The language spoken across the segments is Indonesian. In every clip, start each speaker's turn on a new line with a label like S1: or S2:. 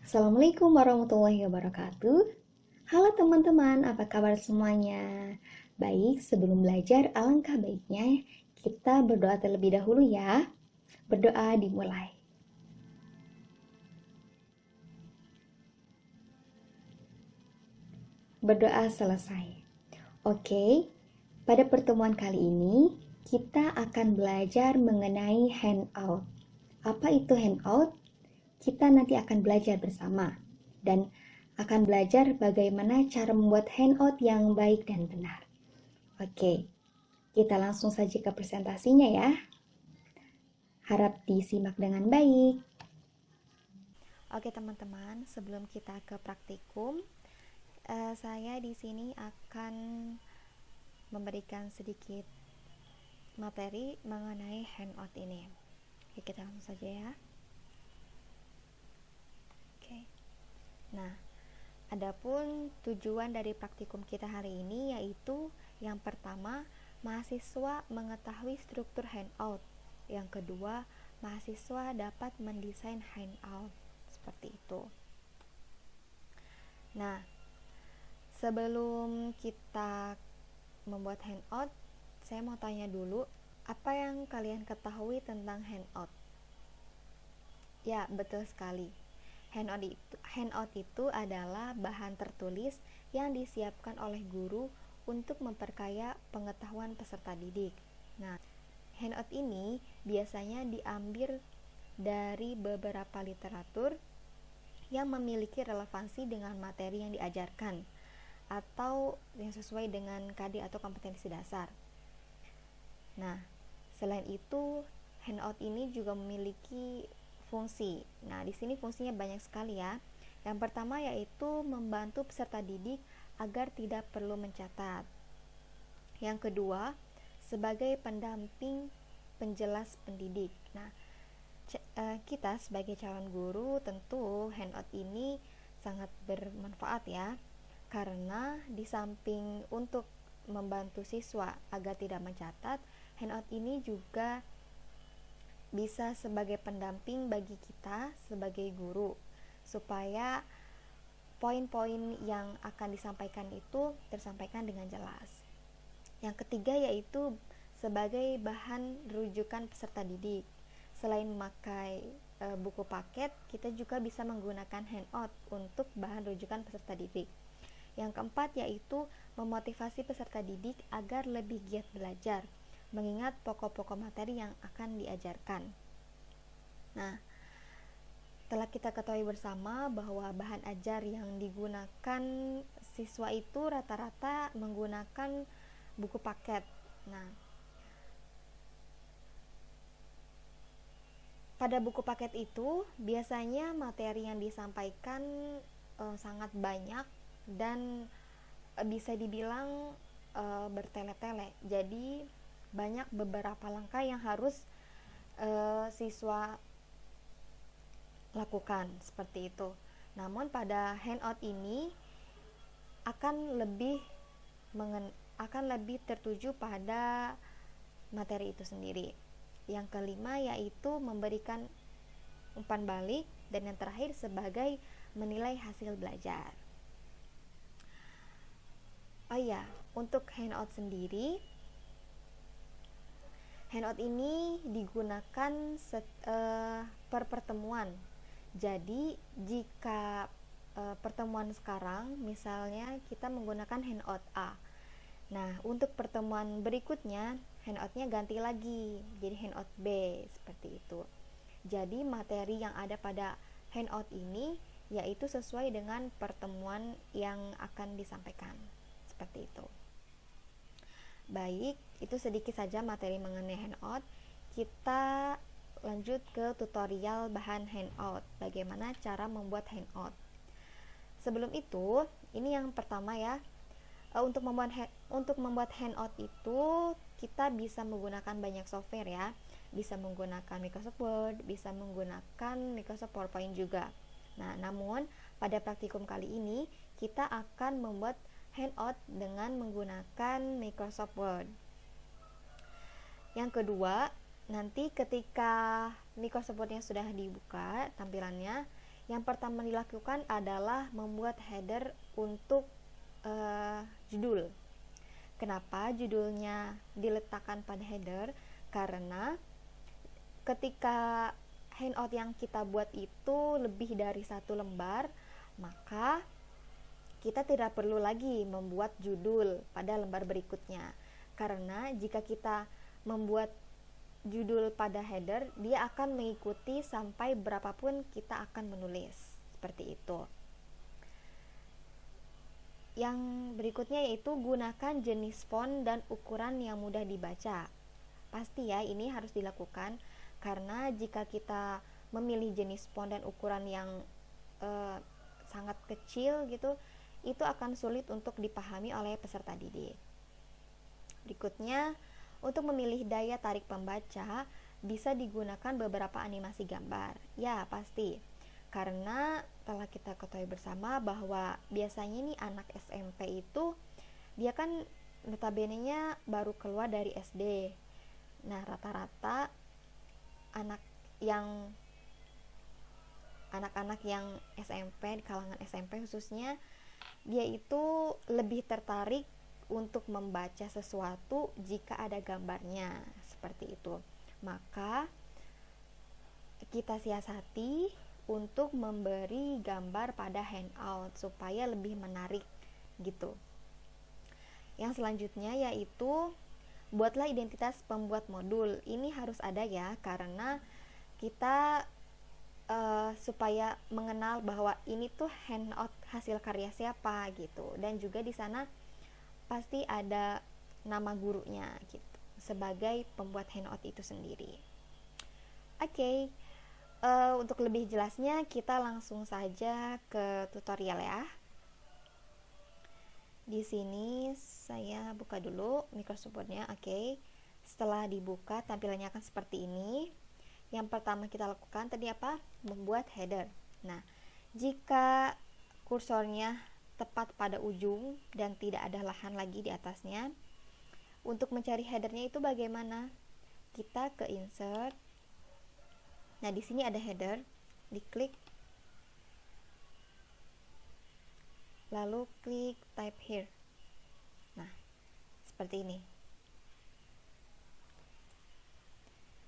S1: Assalamualaikum warahmatullahi wabarakatuh. Halo teman-teman, apa kabar semuanya? Baik, sebelum belajar, alangkah baiknya kita berdoa terlebih dahulu ya. Berdoa dimulai. Berdoa selesai. Oke, pada pertemuan kali ini kita akan belajar mengenai handout. Apa itu handout? Kita nanti akan belajar bersama dan akan belajar bagaimana cara membuat handout yang baik dan benar. Oke, kita langsung saja ke presentasinya ya. Harap disimak dengan baik. Oke teman-teman, sebelum kita ke praktikum, saya di sini akan memberikan sedikit materi mengenai handout ini. Oke, kita langsung saja ya. Oke. Nah, adapun tujuan dari praktikum kita hari ini yaitu yang pertama, mahasiswa mengetahui struktur handout. Yang kedua, mahasiswa dapat mendesain handout. Seperti itu. Nah, sebelum kita membuat handout, saya mau tanya dulu, apa yang kalian ketahui tentang handout? Ya, betul sekali. Handout itu adalah bahan tertulis yang disiapkan oleh guru untuk memperkaya pengetahuan peserta didik. Nah, handout ini biasanya diambil dari beberapa literatur yang memiliki relevansi dengan materi yang diajarkan atau yang sesuai dengan KD atau kompetensi dasar. Nah, selain itu, handout ini juga memiliki fungsi. Nah, di sini fungsinya banyak sekali ya. Yang pertama yaitu membantu peserta didik agar tidak perlu mencatat. Yang kedua, sebagai pendamping penjelas pendidik. Nah, kita sebagai calon guru tentu handout ini sangat bermanfaat ya. Karena di samping untuk membantu siswa agar tidak mencatat, handout ini juga bisa sebagai pendamping bagi kita sebagai guru supaya poin-poin yang akan disampaikan itu tersampaikan dengan jelas. Yang ketiga yaitu sebagai bahan rujukan peserta didik. Selain memakai buku paket, kita juga bisa menggunakan handout untuk bahan rujukan peserta didik. Yang keempat yaitu memotivasi peserta didik agar lebih giat belajar, mengingat pokok-pokok materi yang akan diajarkan. Nah, telah kita ketahui bersama bahwa bahan ajar yang digunakan siswa itu rata-rata menggunakan buku paket. Nah, pada buku paket itu biasanya materi yang disampaikan sangat banyak dan bisa dibilang bertele-tele. Jadi banyak beberapa langkah yang harus siswa lakukan seperti itu. Namun pada handout ini akan lebih tertuju pada materi itu sendiri. Yang kelima yaitu memberikan umpan balik, dan yang terakhir sebagai menilai hasil belajar. Oh iya, untuk handout sendiri, handout ini digunakan per pertemuan. Jadi jika pertemuan sekarang misalnya kita menggunakan handout A. Nah, untuk pertemuan berikutnya handoutnya ganti lagi jadi handout B, seperti itu. Jadi materi yang ada pada handout ini yaitu sesuai dengan pertemuan yang akan disampaikan, seperti itu. Baik, itu sedikit saja materi mengenai handout. Kita lanjut ke tutorial bahan handout, bagaimana cara membuat handout. Sebelum itu, ini yang pertama ya. Untuk membuat handout itu kita bisa menggunakan banyak software ya. Bisa menggunakan Microsoft Word, bisa menggunakan Microsoft PowerPoint juga. Nah, namun pada praktikum kali ini kita akan membuat handout dengan menggunakan Microsoft Word. Yang kedua, nanti ketika Microsoft Word-nya sudah dibuka tampilannya, Yang pertama dilakukan adalah membuat header untuk judul. Kenapa judulnya diletakkan pada header? Karena ketika handout yang kita buat itu lebih dari satu lembar, maka kita tidak perlu lagi membuat judul pada lembar berikutnya. Karena jika kita membuat judul pada header, dia akan mengikuti sampai berapapun kita akan menulis. Seperti itu. Yang berikutnya yaitu gunakan jenis font dan ukuran yang mudah dibaca. Pasti ya, ini harus dilakukan karena jika kita memilih jenis font dan ukuran yang sangat kecil gitu, itu akan sulit untuk dipahami oleh peserta didik. Berikutnya, untuk memilih daya tarik pembaca, bisa digunakan beberapa animasi gambar. Ya, pasti. Karena telah kita ketahui bersama bahwa biasanya nih anak SMP itu dia kan notabene-nya baru keluar dari SD. Nah, rata-rata anak-anak yang SMP, di kalangan SMP khususnya, dia itu lebih tertarik untuk membaca sesuatu jika ada gambarnya, seperti itu. Maka kita siasati untuk memberi gambar pada handout supaya lebih menarik gitu. Yang selanjutnya yaitu buatlah identitas pembuat modul. Ini harus ada ya, karena kita supaya mengenal bahwa ini tuh handout hasil karya siapa gitu, dan juga di sana pasti ada nama gurunya gitu sebagai pembuat handout itu sendiri. Oke, untuk lebih jelasnya kita langsung saja ke tutorial ya. Di sini saya buka dulu Microsoft Word-nya. Oke. Setelah dibuka tampilannya akan seperti ini. Yang pertama kita lakukan tadi apa? Membuat header. Nah, jika kursornya tepat pada ujung dan tidak ada lahan lagi di atasnya, untuk mencari headernya itu bagaimana? Kita ke insert. Nah, di sini ada header, diklik, lalu klik type here. Nah, seperti ini.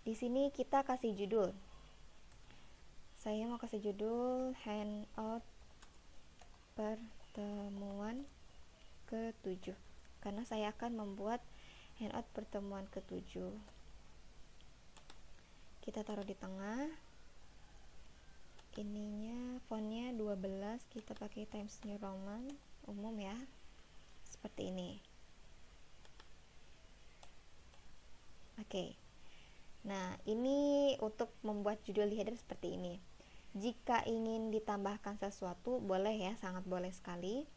S1: Di sini kita kasih judul. Saya mau kasih judul handout pertemuan ke-7 karena saya akan membuat handout pertemuan ke-7. Kita taruh di tengah. Ininya fontnya 12, kita pakai Times New Roman umum ya. Seperti ini. Oke. Nah, ini untuk membuat judul di header seperti ini. Jika ingin ditambahkan sesuatu, boleh ya, sangat boleh sekali.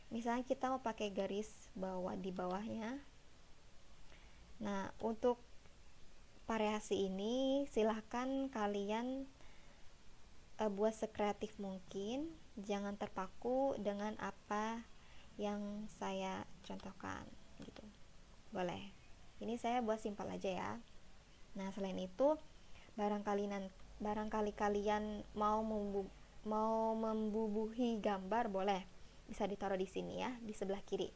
S1: Misalnya kita mau pakai garis bawah di bawahnya. Nah, untuk variasi ini silahkan kalian buat sekreatif mungkin. Jangan terpaku dengan apa yang saya contohkan gitu. Boleh. Ini saya buat simpel aja ya. Nah, selain itu barangkali kalian mau membubuhi gambar, boleh, bisa ditaruh di sini ya, di sebelah kiri.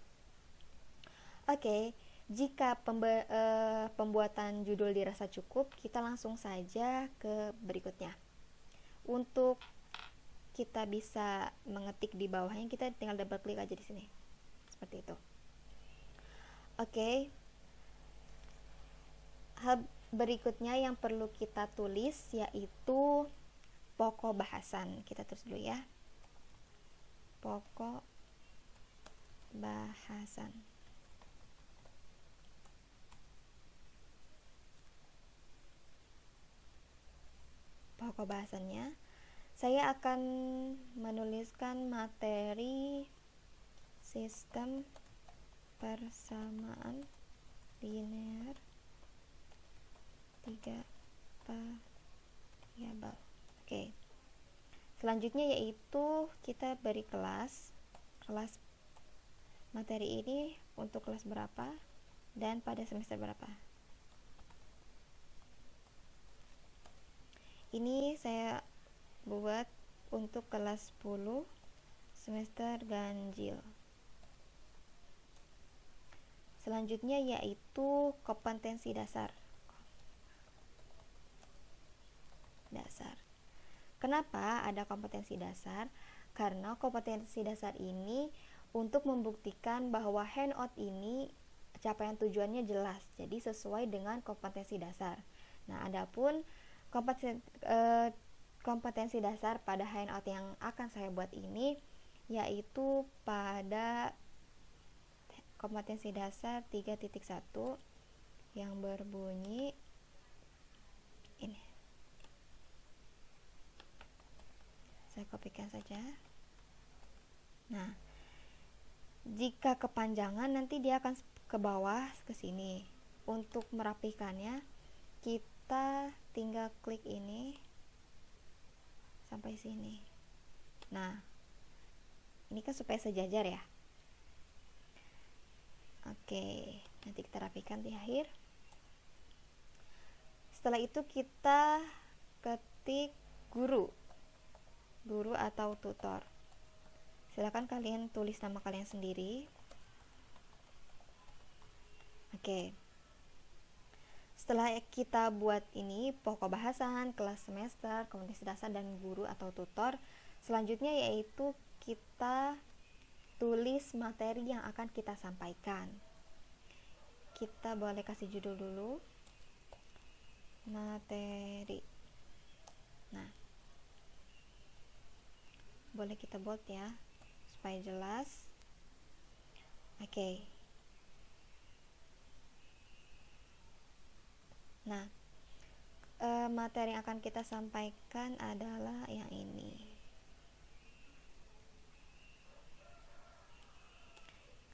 S1: Oke, jika pembuatan judul dirasa cukup, kita langsung saja ke berikutnya. Untuk kita bisa mengetik di bawahnya, kita tinggal double klik aja di sini, seperti itu. Oke. Hal berikutnya yang perlu kita tulis yaitu pokok bahasan. Kita tulis dulu ya. Pokok bahasan. Pokok bahasannya, saya akan menuliskan materi sistem persamaan linear 3 variabel. Oke. Selanjutnya yaitu kita beri kelas materi ini untuk kelas berapa dan pada semester berapa. Ini saya buat untuk kelas 10 semester ganjil. Selanjutnya yaitu kompetensi dasar. Kenapa ada kompetensi dasar? Karena kompetensi dasar ini untuk membuktikan bahwa handout ini capaian tujuannya jelas, jadi sesuai dengan kompetensi dasar. Nah, adapun kompetensi dasar pada handout yang akan saya buat ini yaitu pada kompetensi dasar 3.1 yang berbunyi ini. Saya kopikan saja. Nah, jika kepanjangan nanti dia akan ke bawah ke sini. Untuk merapikannya, kita tinggal klik ini sampai sini. Nah, ini kan supaya sejajar ya. Oke, nanti kita rapikan di akhir. Setelah itu kita ketik guru atau tutor. Silakan kalian tulis nama kalian sendiri. Oke. Setelah kita buat ini pokok bahasan, kelas semester, kompetensi dasar, dan guru atau tutor, selanjutnya yaitu kita tulis materi yang akan kita sampaikan. Kita boleh kasih judul dulu. Materi. Nah, boleh kita bold ya supaya jelas. Oke. Nah, materi yang akan kita sampaikan adalah yang ini.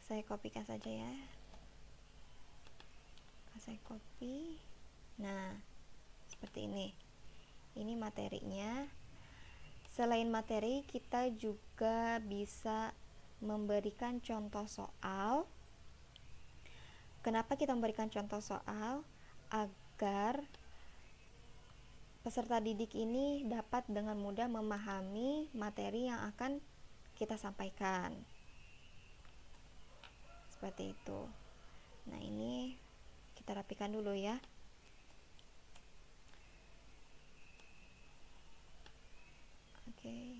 S1: Saya kopikan saja ya. Saya copy. Nah, seperti ini. Ini materinya. Selain materi, kita juga bisa memberikan contoh soal. Kenapa kita memberikan contoh soal? Agar peserta didik ini dapat dengan mudah memahami materi yang akan kita sampaikan. Seperti itu. Nah, ini kita rapikan dulu ya. Oke.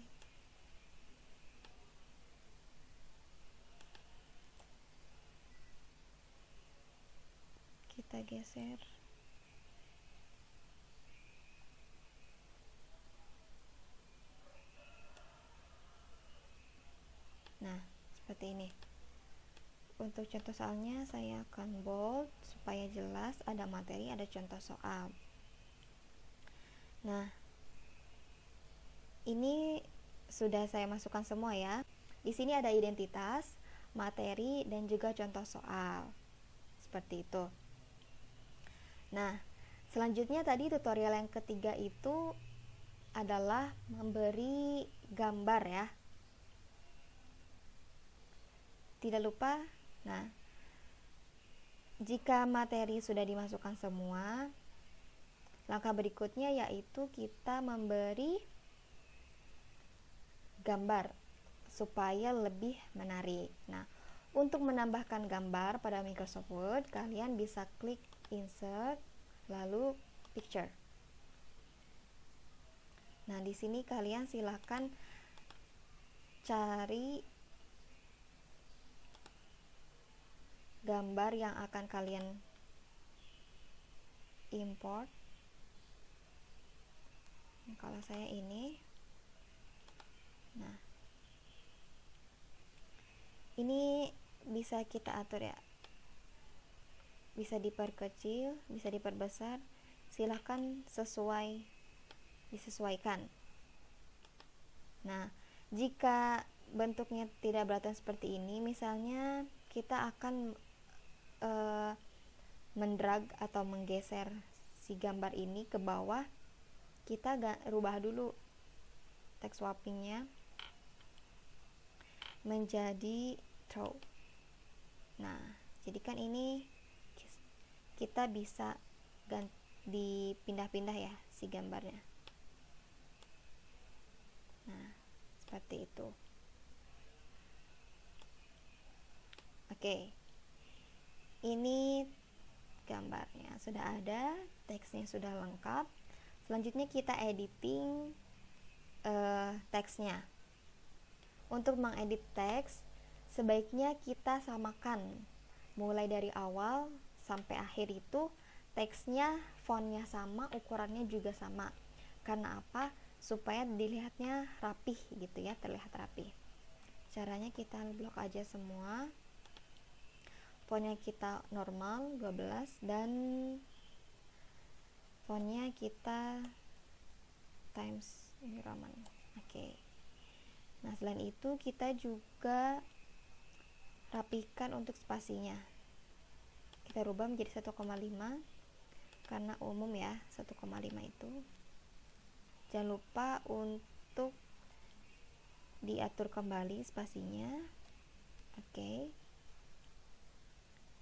S1: Kita geser. Nah, seperti ini. Untuk contoh soalnya saya akan bold supaya jelas ada materi, ada contoh soal. Nah, ini sudah saya masukkan semua ya. Di sini ada identitas, materi, dan juga contoh soal. Seperti itu. Nah, selanjutnya tadi tutorial yang ketiga itu adalah memberi gambar ya. Tidak lupa, nah, jika materi sudah dimasukkan semua, langkah berikutnya yaitu kita memberi gambar supaya lebih menarik. Nah, untuk menambahkan gambar pada Microsoft Word, kalian bisa klik insert lalu picture. Nah, di sini kalian silakan cari gambar yang akan kalian import. Kalau saya ini, nah, ini bisa kita atur ya, bisa diperkecil, bisa diperbesar, silahkan disesuaikan. Nah, jika bentuknya tidak beraturan seperti ini, misalnya kita akan mendrag atau menggeser si gambar ini ke bawah, kita rubah dulu text swappingnya menjadi throw. Nah, jadi kan ini kita bisa dipindah-pindah ya si gambarnya. seperti itu. Oke, ini gambarnya sudah ada, teksnya sudah lengkap. Selanjutnya kita editing teksnya. Untuk mengedit teks, sebaiknya kita samakan mulai dari awal sampai akhir itu teksnya, fontnya sama, ukurannya juga sama. Karena apa? Supaya dilihatnya rapih gitu ya, terlihat rapih. Caranya kita blok aja semua. Fontnya kita normal 12 dan fontnya kita Times New Roman. Oke. Nah, selain itu kita juga rapikan untuk spasinya. Kita rubah menjadi 1,5 karena umum ya, 1,5 itu. Jangan lupa untuk diatur kembali spasinya. Oke.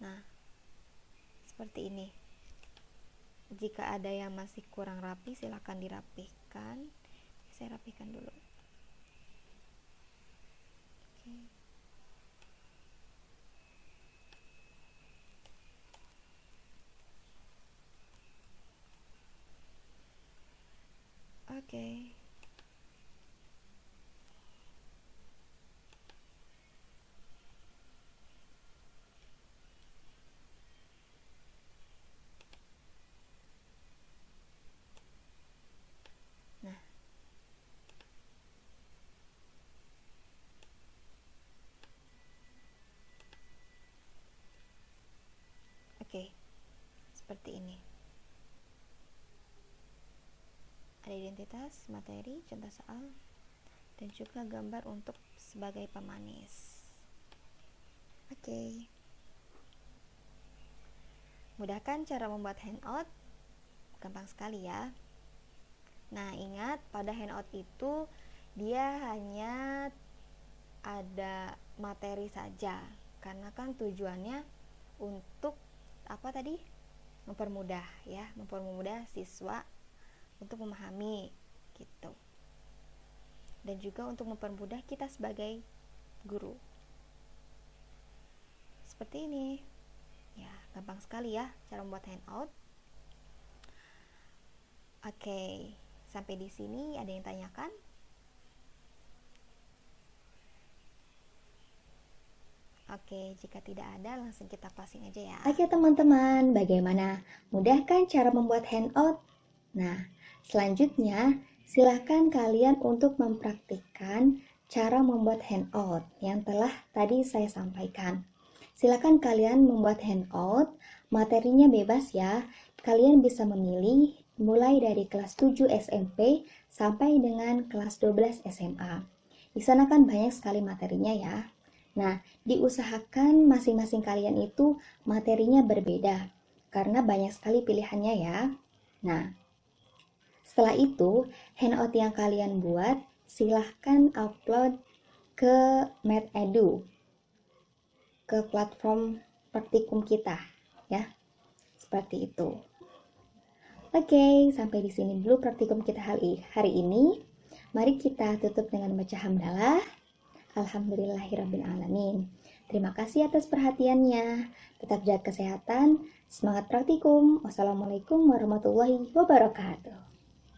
S1: Nah, seperti ini. Jika ada yang masih kurang rapi, silakan dirapihkan. Saya rapihkan dulu. Oke. Nah, oke, seperti ini. Ada identitas, materi, contoh soal, dan juga gambar untuk sebagai pemanis. Oke. Mudah kan cara membuat handout? Gampang sekali ya. Nah, ingat pada handout itu dia hanya ada materi saja, karena kan tujuannya untuk apa tadi? Mempermudah ya, mempermudah siswa untuk memahami gitu. Dan juga untuk mempermudah kita sebagai guru. Seperti ini. Ya, gampang sekali ya cara membuat handout. Oke, sampai di sini ada yang tanyakan? Oke, jika tidak ada langsung kita closing aja ya. Oke teman-teman, bagaimana? Mudah kan cara membuat handout? Nah, selanjutnya silahkan kalian untuk mempraktikkan cara membuat handout yang telah tadi saya sampaikan. Silahkan kalian membuat handout, materinya bebas ya. Kalian bisa memilih mulai dari kelas 7 SMP sampai dengan kelas 12 SMA. Di sana kan banyak sekali materinya ya. Nah, diusahakan masing-masing kalian itu materinya berbeda, karena banyak sekali pilihannya ya. Nah, setelah itu, handout yang kalian buat, silahkan upload ke MathEdu, ke platform praktikum kita, ya. Seperti itu. Oke, sampai di sini dulu praktikum kita hari ini. Mari kita tutup dengan baca hamdalah. Alhamdulillahirrabbilalamin. Terima kasih atas perhatiannya. Tetap jaga kesehatan. Semangat praktikum. Wassalamualaikum warahmatullahi wabarakatuh.